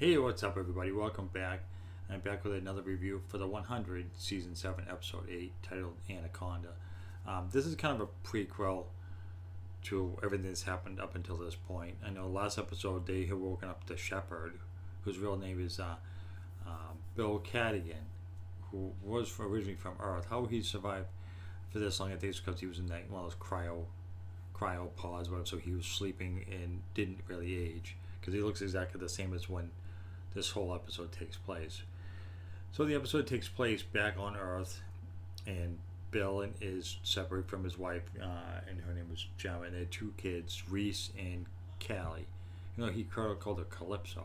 Hey, what's up, everybody? Welcome back. I'm back with another review for the 100 Season 7, Episode 8, titled Anaconda. This is kind of a prequel to everything that's happened up until this point. I know last episode they had woken up the shepherd, whose real name is Bill Cadigan, who was originally from Earth. How he survived for this long, I think it's because he was in that one of those cryopods, whatever, so he was sleeping and didn't really age. Because he looks exactly the same as when this whole episode takes place. So the episode takes place back on Earth, and Bill is separated from his wife, and her name was Gemma, and they had two kids, Reese and Callie. He called her Calypso,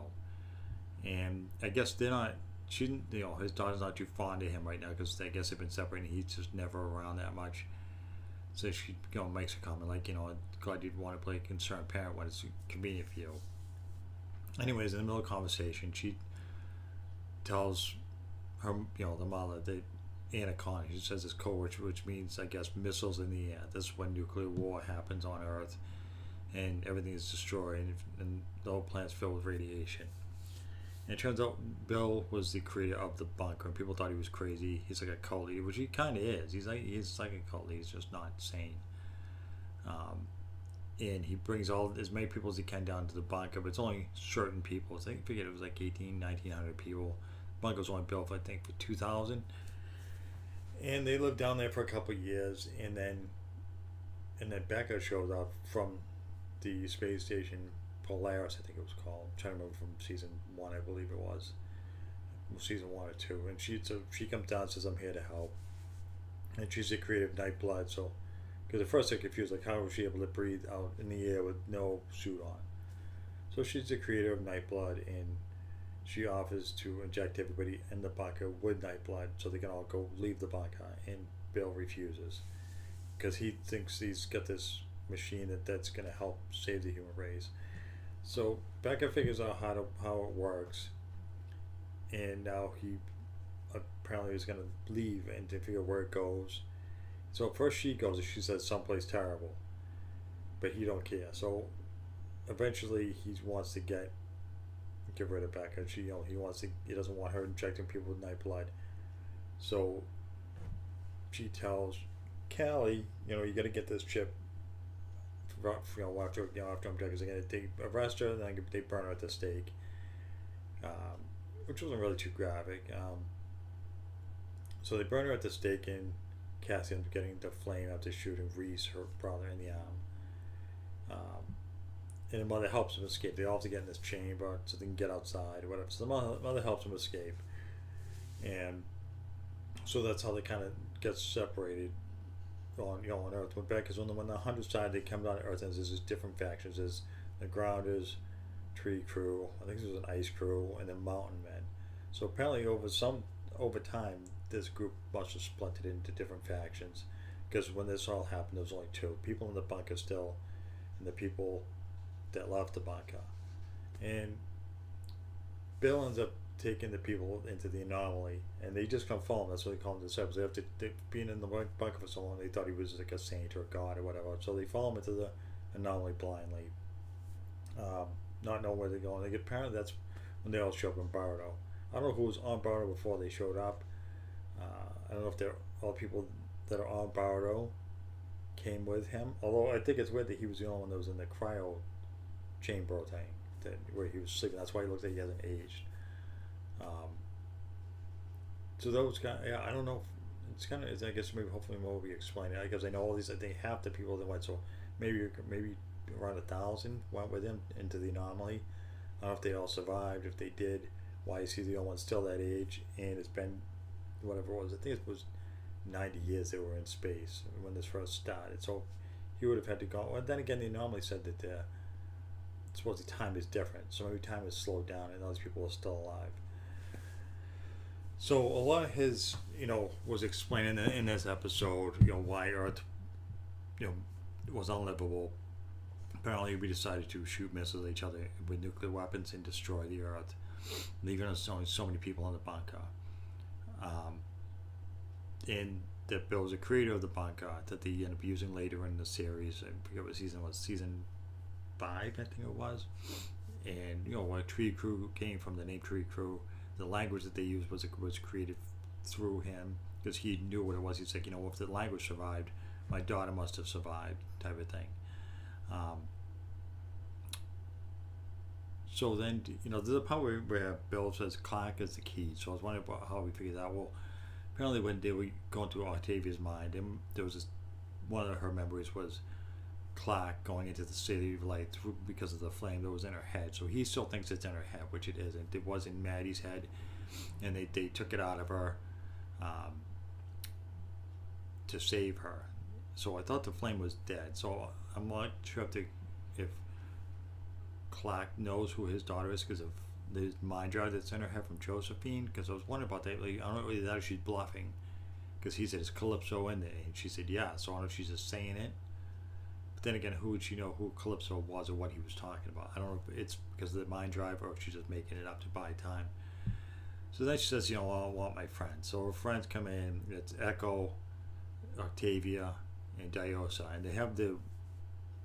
and I guess they're not. She didn't. His daughter's not too fond of him right now because I guess they've been separated. And he's just never around that much. So she, makes a comment like, glad you'd want to play a concerned parent when it's convenient for you. Anyways, in the middle of the conversation, she tells her, the mother that Anaconda, she says it's code, which means, I guess, missiles in the air. This is when nuclear war happens on Earth, and everything is destroyed, and the whole planet's filled with radiation. And it turns out Bill was the creator of the bunker, and people thought he was crazy. He's like a cult leader, which he kind of is. He's like a cult leader. He's just not sane. And he brings as many people as he can down to the bunker, but it's only certain people. I forget, it was like 1,900 people. The bunker was only built, I think, for 2,000. And they lived down there for a couple of years, and then Becca shows up from the space station Polaris, I think it was called. I'm trying to remember, from season 1, I believe it was. Season 1 or 2. And she comes down and says, I'm here to help. And she's the creator of Nightblood, so... Because at first they're confused, like how was she able to breathe out in the air with no suit on? So she's the creator of Nightblood, and she offers to inject everybody in the bunker with Nightblood so they can all go leave the bunker. And Bill refuses because he thinks he's got this machine that's going to help save the human race. So Becca figures out how it works, and now he apparently is going to leave and to figure where it goes. So first she goes and she says someplace terrible, but he don't care. So eventually he wants to get rid of Becca. He doesn't want her injecting people with Nightblood. So she tells Callie, you got to get this chip. After I'm they arrest her and then they burn her at the stake, which wasn't really too graphic. So they burn her at the stake, and Cassie ends up getting the flame after shooting Reese, her brother, in the arm. And the mother helps him escape. They all have to get in this chamber so they can get outside or whatever. So the mother helps him escape. And so that's how they kind of get separated on Earth. When Becca's when the 100 side, they come down to Earth, and there's just different factions. There's the Grounders, Tree Crew, I think there's an Ice Crew, and then Mountain Men. So apparently over time, this group must have splintered into different factions, because when this all happened, there was only two people in the bunker still, and the people that left the bunker. And Bill ends up taking the people into the anomaly, and they just come follow him. That's what they call him in the episode. They've been in the bunker for so long, they thought he was like a saint or a god or whatever. So they follow him into the anomaly blindly, not knowing where they're going. Apparently that's when they all show up in Bardo. I don't know who was on Bardo before they showed up. I don't know if all the people that are on Bardo came with him. Although I think it's weird that he was the only one that was in the cryo chamber thing, where he was sleeping. That's why he looks like he hasn't aged. So those guys, I don't know. It's kind of, I guess maybe hopefully more will be explained. Because I know all these. I think half the people that went. So maybe around 1,000 went with him into the anomaly. I don't know if they all survived. If they did, why is he the only one still that age? And it's been whatever it was. I think it was 90 years they were in space when this first started. So he would have had to go. Well, then again, the anomaly said that supposedly time is different. So maybe time has slowed down and those people are still alive. So a lot of his, was explaining in this episode, why Earth, was unlivable. Apparently, we decided to shoot missiles at each other with nuclear weapons and destroy the Earth, leaving us only so many people in the bunker. And that Bill was a creator of the bunker that they end up using later in the series. I forget what season it was, season 5, I think it was. and where Tree Crew came from, the name Tree Crew, the language that they used was created through him because he knew what it was. He's like, if the language survived, my daughter must have survived, type of thing. Um, so then, there's a part where Bill says Clark is the key. So I was wondering about how we figured that. Well, apparently when they were going through Octavia's mind, and there was one of her memories was Clark going into the city of light because of the flame that was in her head. So he still thinks it's in her head, which it isn't. It was in Maddie's head, and they took it out of her to save her. So I thought the flame was dead. So I'm not sure if Clark knows who his daughter is because of the mind drive that's in her head from Josephine. Because I was wondering about that. Like, I don't know whether she's bluffing, because he said, "Is Calypso in there?" And she said, "Yeah." So I don't know if she's just saying it. But then again, who would she know who Calypso was or what he was talking about? I don't know if it's because of the mind drive or if she's just making it up to buy time. So then she says, I want my friends. So her friends come in. It's Echo, Octavia, and Diosa, and they have the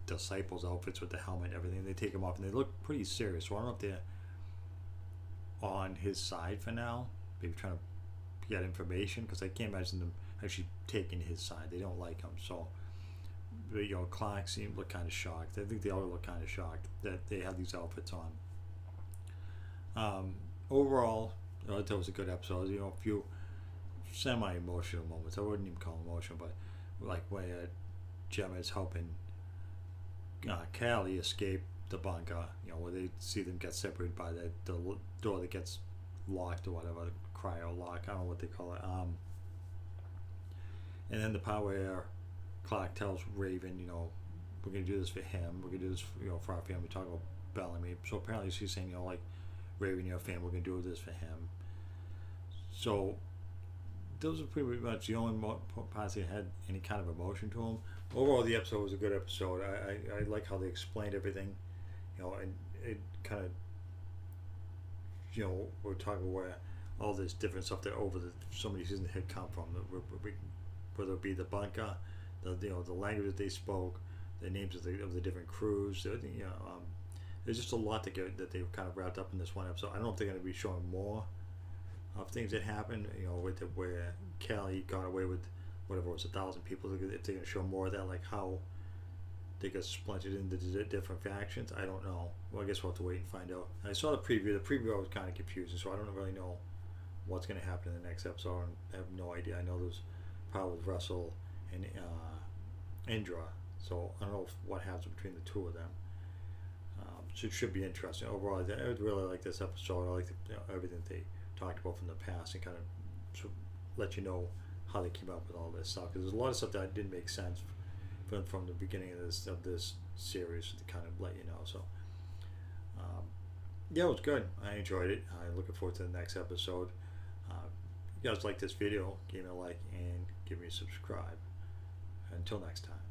disciples' outfits with the helmet and everything. They take them off, and they look pretty serious. So I don't know if they're on his side for now, maybe trying to get information, because I can't imagine them actually taking his side. They don't like him. So, Clark look kind of shocked. I think they all look kind of shocked that they have these outfits on. Overall, that was a good episode. A few semi-emotional moments. I wouldn't even call them emotional, but like where Gemma is helping Callie escape the bunker, where they see them get separated by the door that gets locked or whatever, cryo lock, I don't know what they call it. And then the part where Clark tells Raven, we're going to do this for him, we're going to do this for our family, talk about Bellamy. So apparently she's saying, like, Raven, your family, we're going to do this for him. So those are pretty much the only parts that had any kind of emotion to them. Overall, the episode was a good episode. I like how they explained everything, and it kind of, we're talking where all this different stuff that over so many seasons had come from, whether it be the bunker, the language that they spoke, the names of the different crews. There's just a lot that they've kind of wrapped up in this one episode. I don't know if they're going to be showing more of things that happened, where Callie got away with whatever it was 1,000 people. If they're going to show more of that, like how they got splintered into different factions, I don't know. Well, I guess we'll have to wait and find out. I saw the preview. The preview was kind of confusing, so I don't really know what's going to happen in the next episode. I have no idea. I know there's power with Russell and Indra, so I don't know what happens between the two of them. So it should be interesting. Overall, I would really like this episode. I like everything they talked about from the past, and kind of let you know how they came up with all this stuff, because there's a lot of stuff that didn't make sense from the beginning of this series to kind of let you know. So yeah, it was good. I enjoyed it. I'm looking forward to the next episode. If you guys like this video, give me a like and give me a subscribe. Until next time.